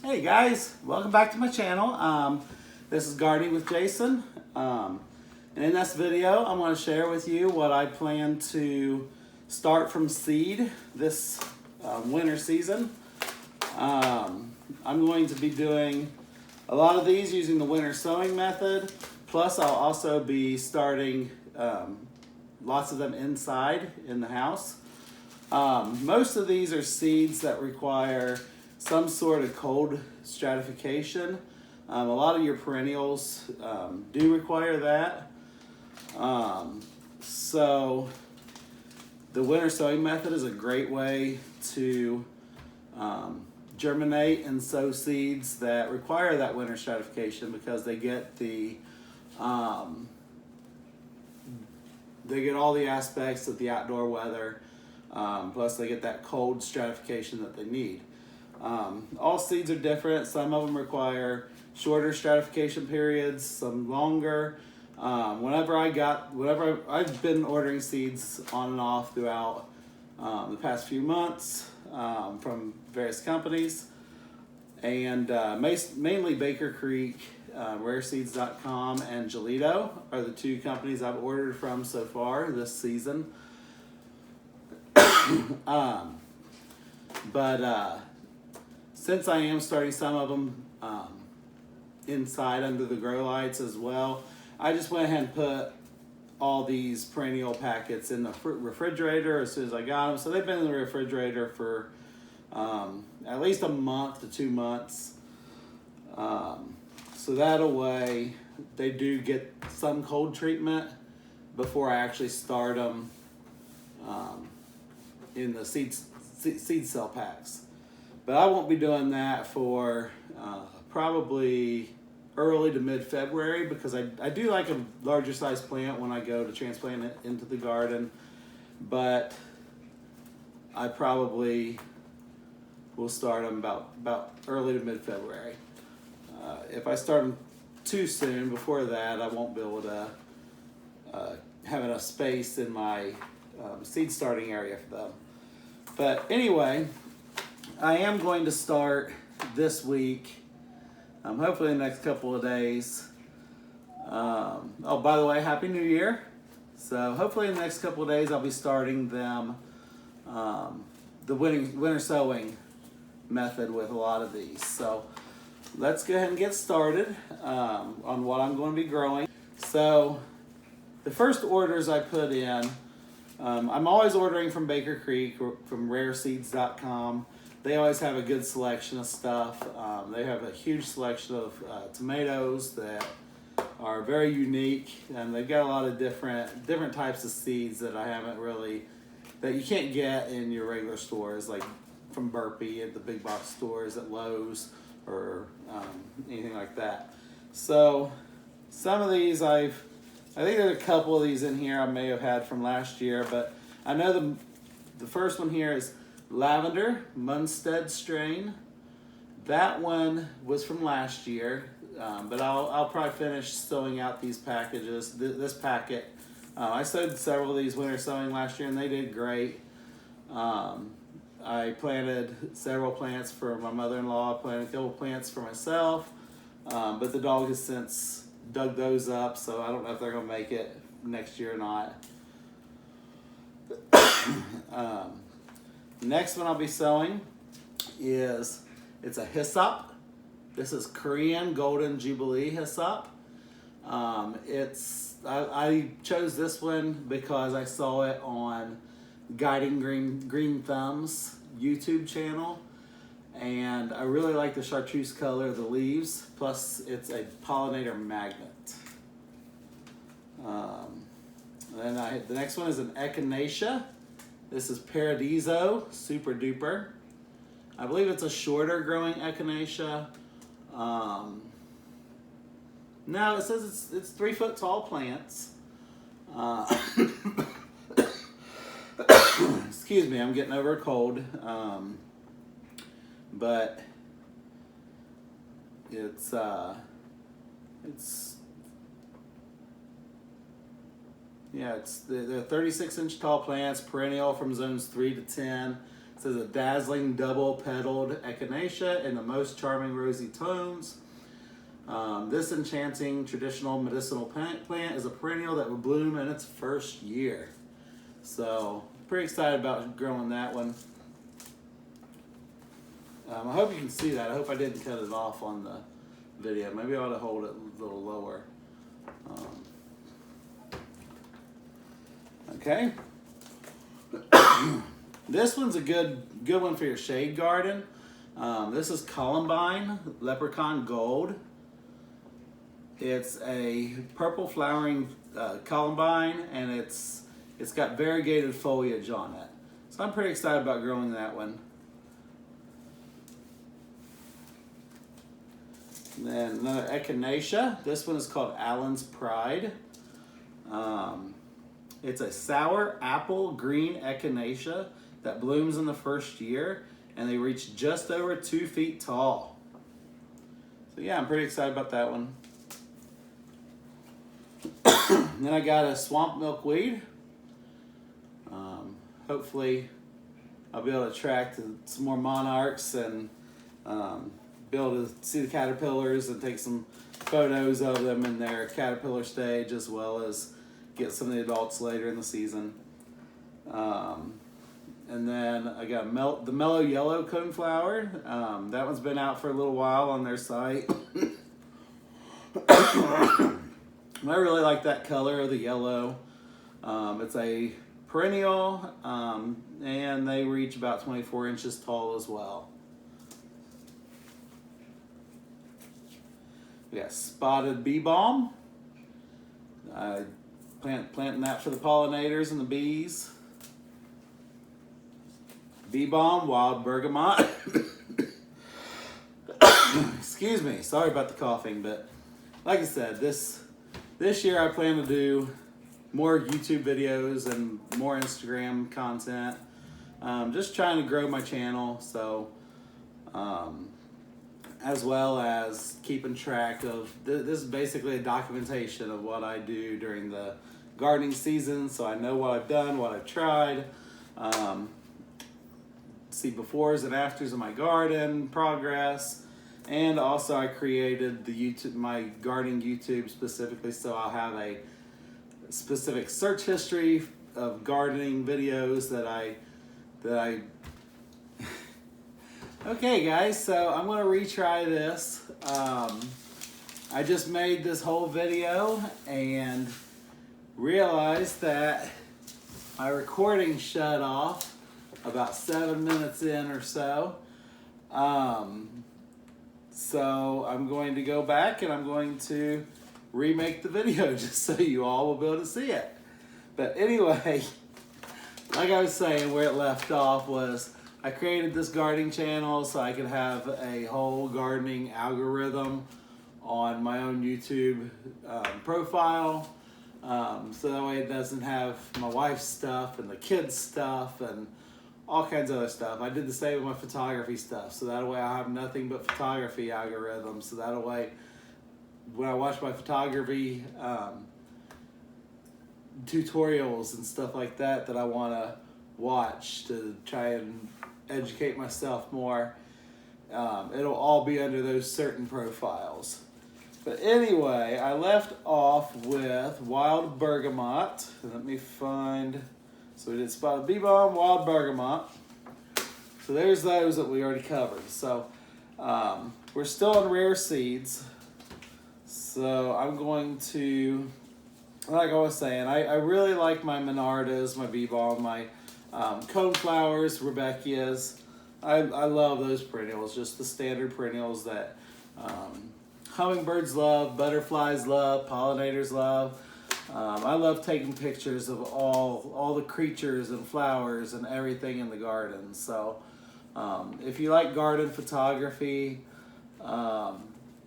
Hey guys, welcome back to my channel. This is Gardening with Jason. And in this video, I'm going to share with you what I plan to start from seed this winter season. I'm going to be doing a lot of these using the winter sowing method. Plus, I'll also be starting lots of them inside in the house. Most of these are seeds that require some sort of cold stratification. A lot of your perennials do require that. So the winter sowing method is a great way to germinate and sow seeds that require that winter stratification because they get all the aspects of the outdoor weather, plus they get that cold stratification that they need. All seeds are different. Some of them require shorter stratification periods, some longer. I've been ordering seeds on and off throughout the past few months from various companies, and mainly Baker Creek, rareseeds.com, and Jelitto are the two companies I've ordered from so far this season. Since I am starting some of them inside under the grow lights as well, I just went ahead and put all these perennial packets in the refrigerator as soon as I got them. So they've been in the refrigerator for at least a month to 2 months. So that way they do get some cold treatment before I actually start them in the seed cell packs. But I won't be doing that for probably early to mid-February because I do like a larger size plant when I go to transplant it into the garden, but I probably will start them about early to mid-February. If I start them too soon, before that, I won't be able to have enough space in my seed starting area for them. But anyway, I am going to start this week, hopefully in the next couple of days. Oh, by the way, Happy New Year. So hopefully in the next couple of days I'll be starting them, the winter sowing method with a lot of these. So let's go ahead and get started on what I'm going to be growing. So the first orders I put in, I'm always ordering from Baker Creek or from rareseeds.com. They always have a good selection of stuff. They have a huge selection of tomatoes that are very unique, and they've got a lot of different types of seeds that that you can't get in your regular stores, like from Burpee at the big box stores at Lowe's or anything like that. So some of these I think there's a couple of these in here I may have had from last year, but I know the first one here is Lavender Munstead strain. That one was from last year, but I'll probably finish sowing out these packages. This packet, I sowed several of these winter sowing last year, and they did great. I planted several plants for my mother-in-law. I planted a couple plants for myself, but the dog has since dug those up, so I don't know if they're going to make it next year or not. Next one I'll be sowing it's a hyssop. This is Korean Golden Jubilee hyssop. I chose this one because I saw it on Guiding Green Thumbs YouTube channel, and I really like the chartreuse color of the leaves, plus it's a pollinator magnet. The next one is an echinacea. This is Paradiso Super Duper. I believe it's a shorter growing echinacea. No, it says it's 3 foot tall plants. Excuse me, I'm getting over a cold. But they're 36-inch tall plants, perennial from zones 3 to 10. It says a dazzling double-petaled echinacea in the most charming rosy tones. This enchanting traditional medicinal plant is a perennial that will bloom in its first year. So, pretty excited about growing that one. I hope you can see that. I hope I didn't cut it off on the video. Maybe I ought to hold it a little lower. Okay. This one's a good one for your shade garden. This is Columbine Leprechaun Gold. It's a purple flowering columbine, and it's got variegated foliage on it. So I'm pretty excited about growing that one. And then another echinacea. This one is called Allen's Pride. It's a sour apple green echinacea that blooms in the first year, and they reach just over 2 feet tall. So yeah, I'm pretty excited about that one. Then I got a swamp milkweed. Hopefully I'll be able to attract some more monarchs and be able to see the caterpillars and take some photos of them in their caterpillar stage, as well as get some of the adults later in the season. And then I got the mellow yellow coneflower. That one's been out for a little while on their site. I really like that color of the yellow. It's a perennial, and they reach about 24 inches tall as well. We got spotted bee balm. Planting that for the pollinators and the bees. Bee balm, wild bergamot. Excuse me, sorry about the coughing, but like I said, this year I plan to do more YouTube videos and more Instagram content. Just trying to grow my channel, so as well as keeping track of, this is basically a documentation of what I do during the gardening season, so I know what I've done, what I've tried, see befores and afters of my garden progress. And also I created my gardening YouTube specifically, so I'll have a specific search history of gardening videos that I Okay guys, so I'm gonna retry this. I just made this whole video and realized that my recording shut off about 7 minutes in or so. So I'm going to go back and I'm going to remake the video just so you all will be able to see it. But anyway, like I was saying, where it left off was I created this gardening channel so I could have a whole gardening algorithm on my own YouTube profile. So that way it doesn't have my wife's stuff and the kids' stuff and all kinds of other stuff. I did the same with my photography stuff, so that way I have nothing but photography algorithms. So that way, when I watch my photography tutorials and stuff like that I want to watch to try and educate myself more, it'll all be under those certain profiles. But anyway, I left off with wild bergamot. Let me find. So we did spotted bee balm, wild bergamot. So there's those that we already covered. So we're still on rare seeds. So I'm going to, like I was saying, I really like my Monardas, my bee balm, my coneflowers, Rebecchias. I love those perennials, just the standard perennials that hummingbirds love, butterflies love, pollinators love. I love taking pictures of all the creatures and flowers and everything in the garden. So if you like garden photography,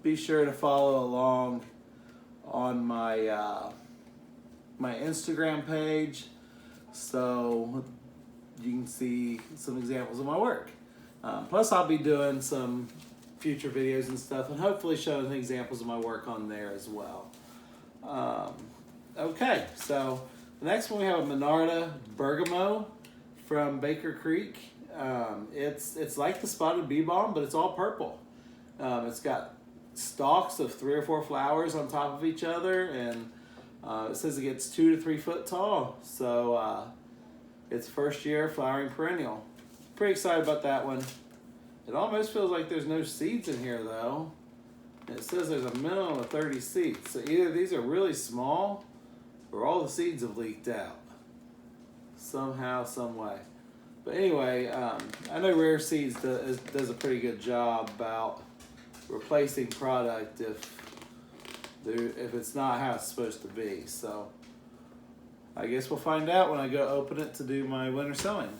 be sure to follow along on my my Instagram page so you can see some examples of my work. Plus I'll be doing some future videos and stuff and hopefully showing examples of my work on there as well. Okay, so the next one we have a Monarda Bergamo from Baker Creek, It's like the spotted bee balm, but it's all purple. It's got stalks of 3 or 4 flowers on top of each other, and it says it gets 2 to 3 foot tall. So it's first year flowering perennial. Pretty excited about that one. It almost feels like there's no seeds in here though. It says there's a minimum of 30 seeds. So either these are really small or all the seeds have leaked out somehow, some way. But anyway, I know Rare Seeds does a pretty good job about replacing product if it's not how it's supposed to be. So I guess we'll find out when I go open it to do my winter sowing.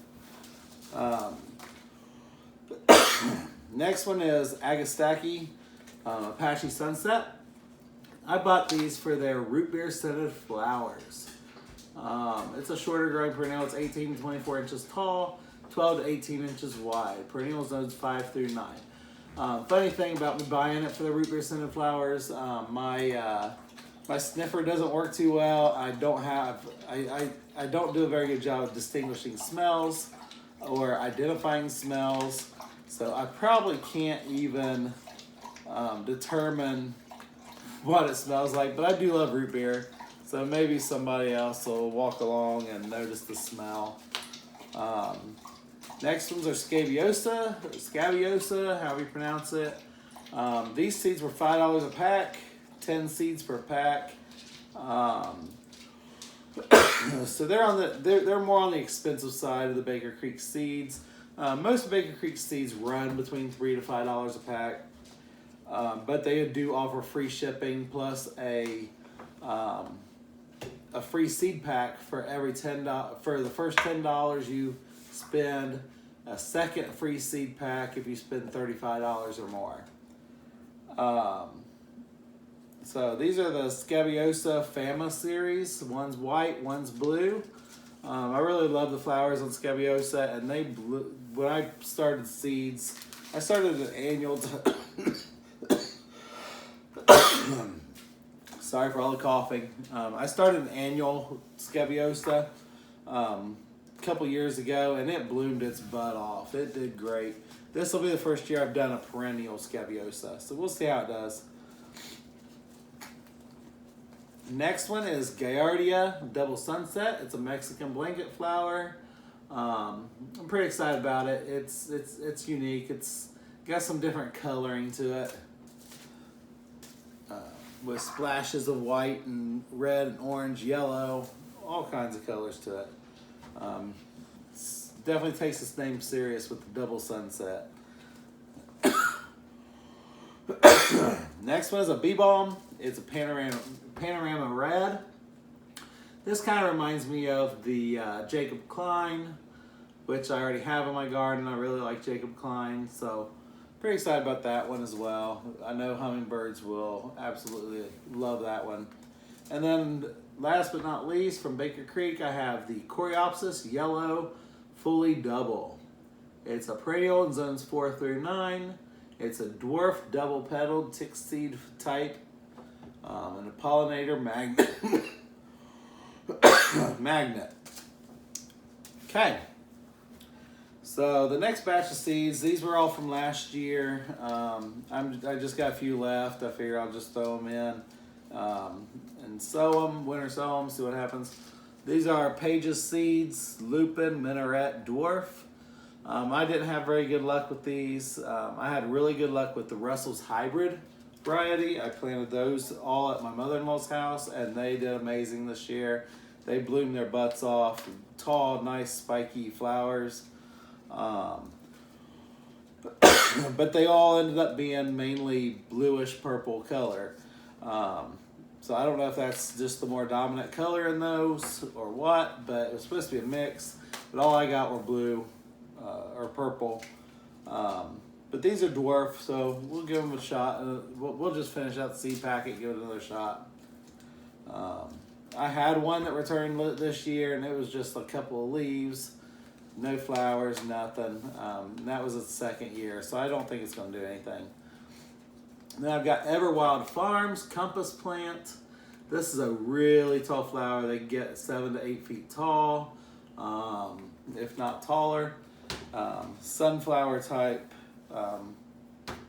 Next one is Agastaki Apache Sunset. I bought these for their root beer scented flowers. It's a shorter growing perennial. It's 18 to 24 inches tall, 12 to 18 inches wide. Perennial zones 5 through 9. Funny thing about me buying it for the root beer scented flowers, my sniffer doesn't work too well. I don't do a very good job of distinguishing smells or identifying smells. So I probably can't even determine what it smells like, but I do love root beer. So maybe somebody else will walk along and notice the smell. Next ones are Scabiosa, however you pronounce it. These seeds were $5 a pack, 10 seeds per pack. So they're more on the expensive side of the Baker Creek seeds. Most Baker Creek seeds run between $3 to $5 a pack, but they do offer free shipping plus a free seed pack for every $10 for the first $10 you spend. A second free seed pack if you spend $35 or more. So these are the Scabiosa Fama series. One's white, one's blue. I really love the flowers on Scabiosa, and they blew. When I started seeds, I started an annual. Sorry for all the coughing. I started an annual Scabiosa a couple years ago, and it bloomed its butt off. It did great. This will be the first year I've done a perennial Scabiosa, so we'll see how it does. Next one is Gaillardia Double Sunset. It's a Mexican blanket flower. I'm pretty excited about it. It's unique. It's got some different coloring to it, with splashes of white and red and orange, yellow, all kinds of colors to it. Definitely takes its name serious with the Double Sunset. Next one is a bee balm. It's a Panorama Red. This kind of reminds me of the Jacob Klein, which I already have in my garden. I really like Jacob Klein, so pretty excited about that one as well. I know hummingbirds will absolutely love that one. And then last but not least, from Baker Creek, I have the Coreopsis Yellow Fully Double. It's a perennial in zones 4 through 9. It's a dwarf double-petaled tick seed type, and a pollinator magnet. Okay. So the next batch of seeds, these were all from last year. I just got a few left. I figure I'll just throw them in and sow them, winter sow them, see what happens. These are Page's Seeds, Lupin, Minaret, Dwarf. I didn't have very good luck with these. I had really good luck with the Russell's Hybrid variety. I planted those all at my mother-in-law's house, and they did amazing this year. They bloomed their butts off, tall, nice, spiky flowers. But they all ended up being mainly bluish purple color. So I don't know if that's just the more dominant color in those or what, but it was supposed to be a mix. But all I got were blue or purple. But these are dwarf, so we'll give them a shot. We'll just finish out the seed packet, give it another shot. I had one that returned this year, and it was just a couple of leaves, no flowers, nothing. And that was its second year, so I don't think it's going to do anything. And then I've got Everwild Farms Compass Plant. This is a really tall flower. They get 7 to 8 feet tall, if not taller. sunflower type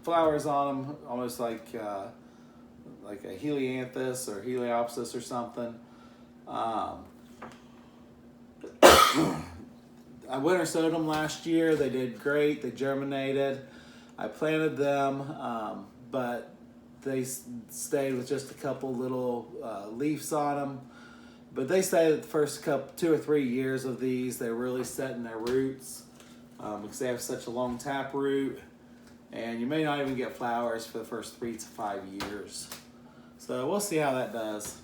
flowers on them, almost like a helianthus or heliopsis or something. I winter sowed them last year. They did great. They germinated. I planted them, but they stayed with just a couple little leaves on them. But they say that the first 2 or 3 years of these, they're really setting their roots because they have such a long tap root. And you may not even get flowers for the first 3 to 5 years. So we'll see how that does.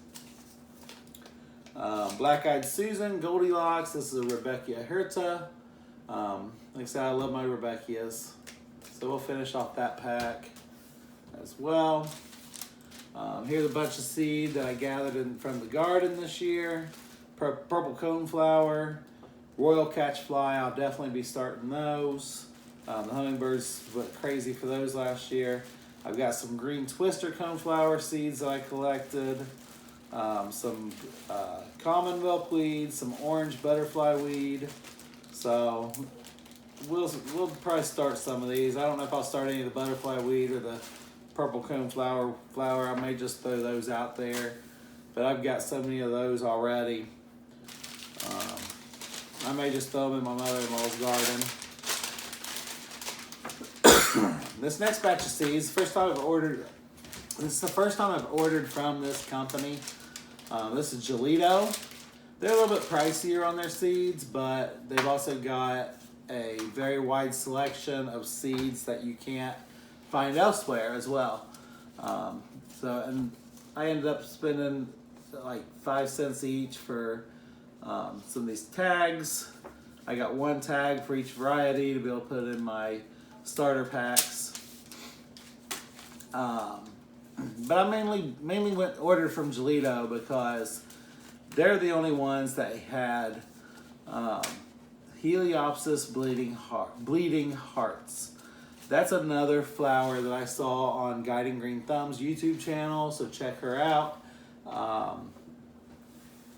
Black-Eyed Susan, Goldilocks. This is a Rebecca Hirta. Like I said, I love my Rebecchias. So we'll finish off that pack as well. Here's a bunch of seed that I gathered from the garden this year. Purple coneflower, royal catchfly. I'll definitely be starting those. The hummingbirds went crazy for those last year. I've got some green twister coneflower seeds that I collected. Some common milkweed, some orange butterfly weed. So we'll probably start some of these. I don't know if I'll start any of the butterfly weed or the purple coneflower flower. I may just throw those out there, but I've got so many of those already. I may just throw them in my mother-in-law's garden. This next batch of seeds, this is the first time I've ordered from this company. This is Jelitto. They're a little bit pricier on their seeds, but they've also got a very wide selection of seeds that you can't find elsewhere as well. And I ended up spending like 5 cents each for some of these tags. I got one tag for each variety to be able to put in my starter packs. But I mainly ordered from Jelitto because they're the only ones that had Heliopsis bleeding hearts. That's another flower that I saw on Guiding Green Thumb's YouTube channel, so check her out.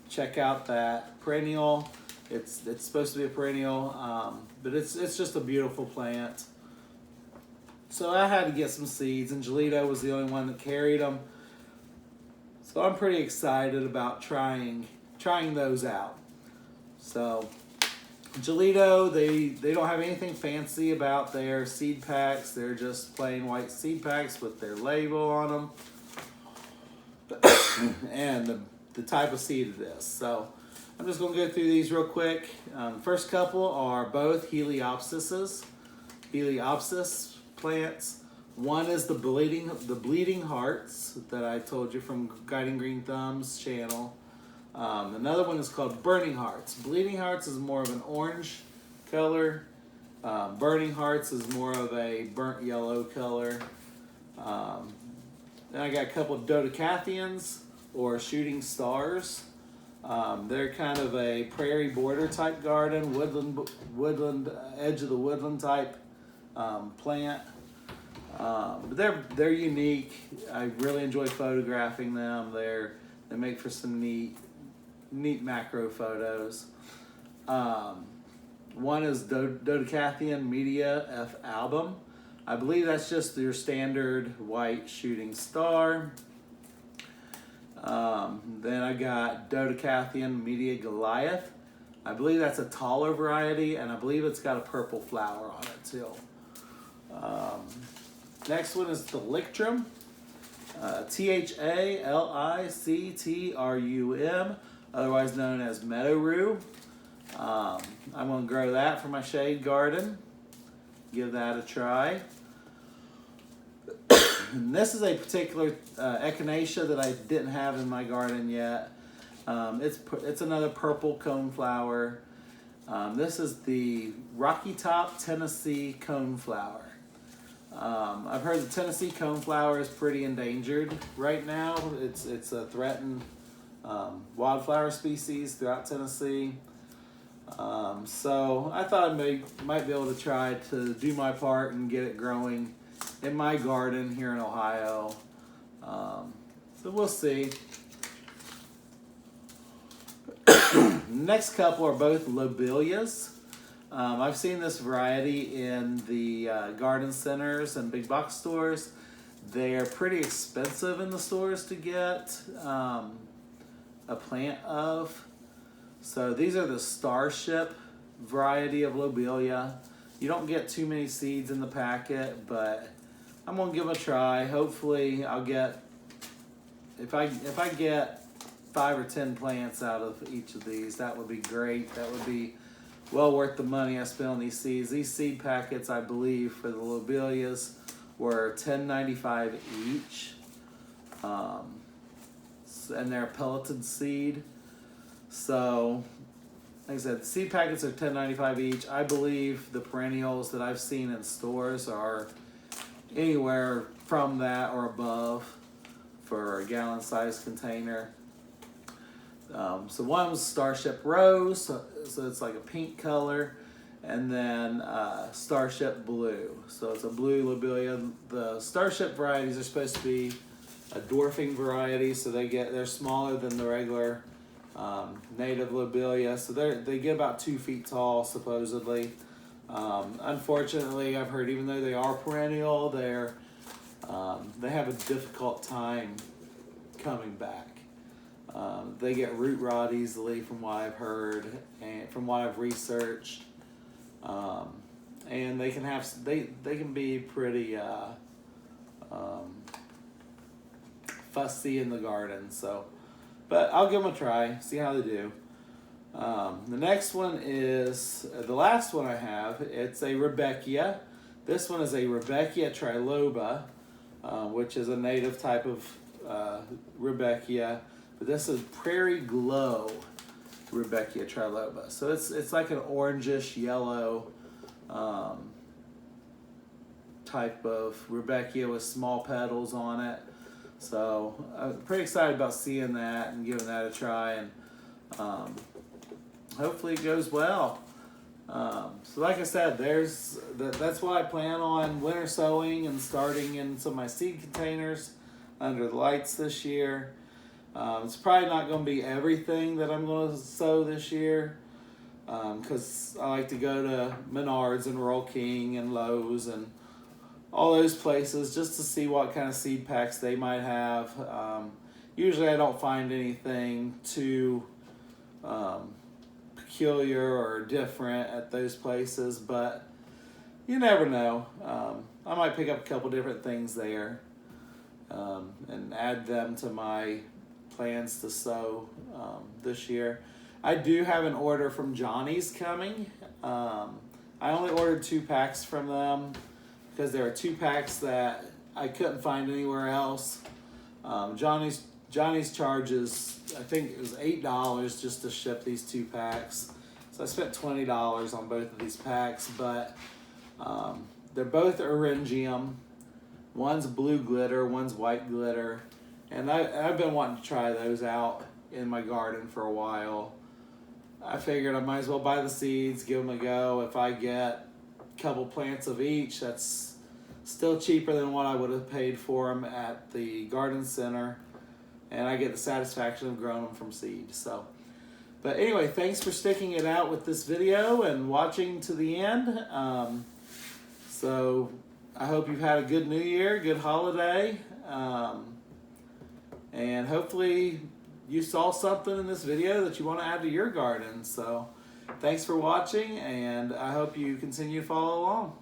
Check out that perennial. It's supposed to be a perennial, but it's just a beautiful plant. So I had to get some seeds, and Jelitto was the only one that carried them. So I'm pretty excited about trying those out. So Jelitto, they don't have anything fancy about their seed packs. They're just plain white seed packs with their label on them and the type of seed it is. So I'm just going to go through these real quick. The first couple are both Heliopsis plants. One is the bleeding hearts that I told you from Guiding Green Thumb's channel. Another one is called Burning Hearts. Bleeding Hearts is more of an orange color. Burning Hearts is more of a burnt yellow color. Then I got a couple of Dodecathians or Shooting Stars. They're kind of a prairie border type garden, woodland edge of the woodland type plant. But they're unique. I really enjoy photographing them. They make for some neat macro photos. One is Dodecathian Media F Album. I believe that's just your standard white shooting star. Then I got Dodecathian Media Goliath. I believe that's a taller variety, and I believe it's got a purple flower on it too. Next one is the Lictrum. Thalictrum, otherwise known as meadow rue. I'm going to grow that for my shade garden. Give that a try. And this is a particular echinacea that I didn't have in my garden yet. It's another purple coneflower. This is the Rocky Top Tennessee coneflower. I've heard the Tennessee coneflower is pretty endangered right now. It's a threatened wildflower species throughout Tennessee. So I thought I might be able to try to do my part and get it growing in my garden here in Ohio. So we'll see. Next couple are both lobelias. I've seen this variety in the garden centers and big box stores. They're pretty expensive in the stores to get a plant of. So these are the Starship variety of lobelia. You don't get too many seeds in the packet, but I'm gonna give them a try. Hopefully I'll get, if I get 5 or 10 plants out of each of these, that would be great. That would be well worth the money I spent on these seeds. These seed packets, I believe, for the lobelias were $10.95 each. And they're a pelleted seed. So, like I said, the seed packets are $10.95 each. I believe the perennials that I've seen in stores are anywhere from that or above for a gallon-sized container. So one was Starship Rose, so it's like a pink color, and then Starship Blue. So it's a blue lobelia. The Starship varieties are supposed to be a dwarfing variety, so they're smaller than the regular native lobelia. So they get about 2 feet tall supposedly. Unfortunately, I've heard even though they are perennial, they have a difficult time coming back. They get root rot easily, from what I've heard and from what I've researched, and they can be pretty fussy in the garden. So, but I'll give them a try, see how they do. The next one is the last one I have. It's a Rebeckia. This one is a Rebeckia triloba, which is a native type of Rebeckia. But this is Prairie Glow Rebeckia triloba. So it's like an orangish yellow type of Rebeckia with small petals on it. So I'm pretty excited about seeing that and giving that a try, and hopefully it goes well. So like I said, that's why I plan on winter sowing and starting in some of my seed containers under the lights this year. It's probably not going to be everything that I'm going to sow this year, because I like to go to Menards and Rural King and Lowe's and all those places just to see what kind of seed packs they might have. Usually I don't find anything too peculiar or different at those places, but you never know. I might pick up a couple different things there and add them to my plans to sow this year. I do have an order from Johnny's coming. I only ordered 2 packs from them because there are 2 packs that I couldn't find anywhere else. Johnny's charges, I think it was $8 just to ship these 2 packs. So I spent $20 on both of these packs, but they're both Orangium. One's blue glitter, one's white glitter. And I've been wanting to try those out in my garden for a while. I figured I might as well buy the seeds, give them a go. If I get a couple plants of each, that's still cheaper than what I would have paid for them at the garden center. And I get the satisfaction of growing them from seed. So, but anyway, thanks for sticking it out with this video and watching to the end. So I hope you've had a good New Year, good holiday. And hopefully you saw something in this video that you want to add to your garden. So thanks for watching, and I hope you continue to follow along.